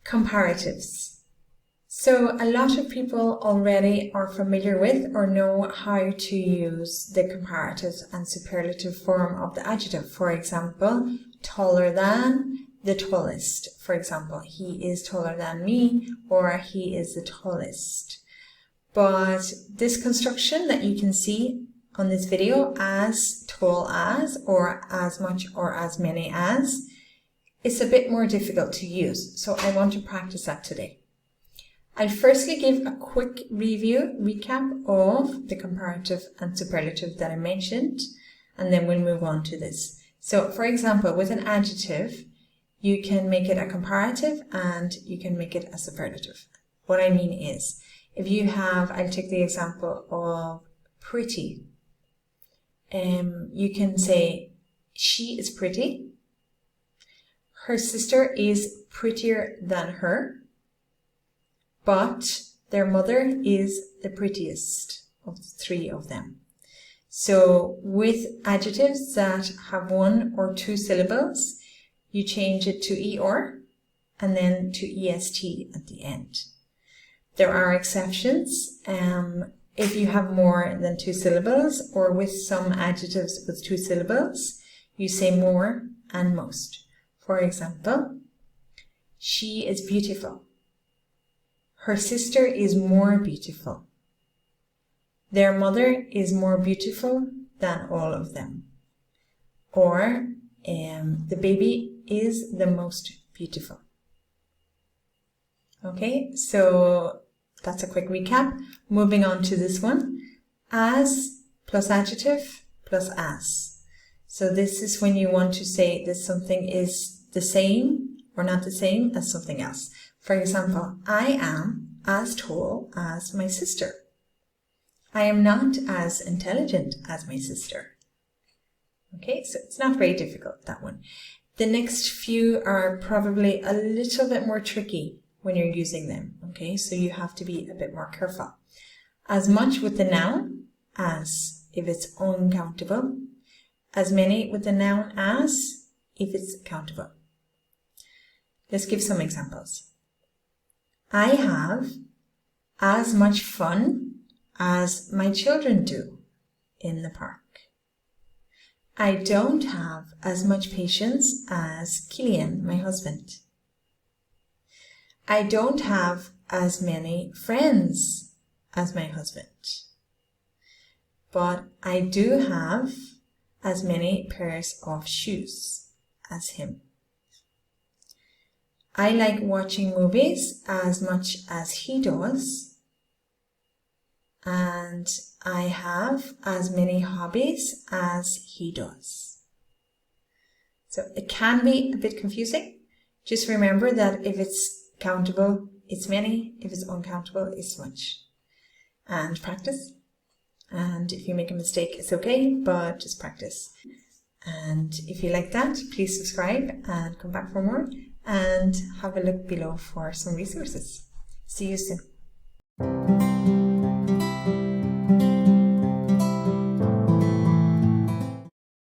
Comparatives. So a lot of people already are familiar with or know how to use the comparative and superlative form of the adjective. For example, taller than, the tallest. For example, he is taller than me, or he is the tallest. But this construction that you can see on this video, as tall as, or as much, or as many as, is a bit more difficult to use. So I want to practice that today. I'll firstly give a quick recap of the comparative and superlative that I mentioned, and then we'll move on to this. So for example, with an adjective, you can make it a comparative and you can make it a superlative. What I mean is, if you have, I'll take the example of pretty. You can say, she is pretty. Her sister is prettier than her. But their mother is the prettiest of the three of them. So with adjectives that have one or two syllables, you change it to ER and then to EST at the end. There are exceptions. If you have more than two syllables, or with some adjectives with two syllables, you say more and most. For example, she is beautiful. Her sister is more beautiful. Their mother is more beautiful than all of them. Or the baby is the most beautiful. Okay, so that's a quick recap. Moving on to this one. As plus adjective plus as. So this is when you want to say that something is the same or not the same as something else. For example, I am as tall as my sister. I am not as intelligent as my sister. Okay, so it's not very difficult, that one. The next few are probably a little bit more tricky when you're using them. Okay, so you have to be a bit more careful. As much with the noun as if it's uncountable. As many with the noun as if it's countable. Let's give some examples. I have as much fun as my children do in the park. I don't have as much patience as Killian, my husband. I don't have as many friends as my husband. But I do have as many pairs of shoes as him. I like watching movies as much as he does, and I have as many hobbies as he does. So it can be a bit confusing. Just remember that if it's countable, it's many. If it's uncountable, it's much. And practice. And if you make a mistake, it's okay, but just practice. And if you like that, please subscribe and come back for more. And have a look below for some resources. See you soon.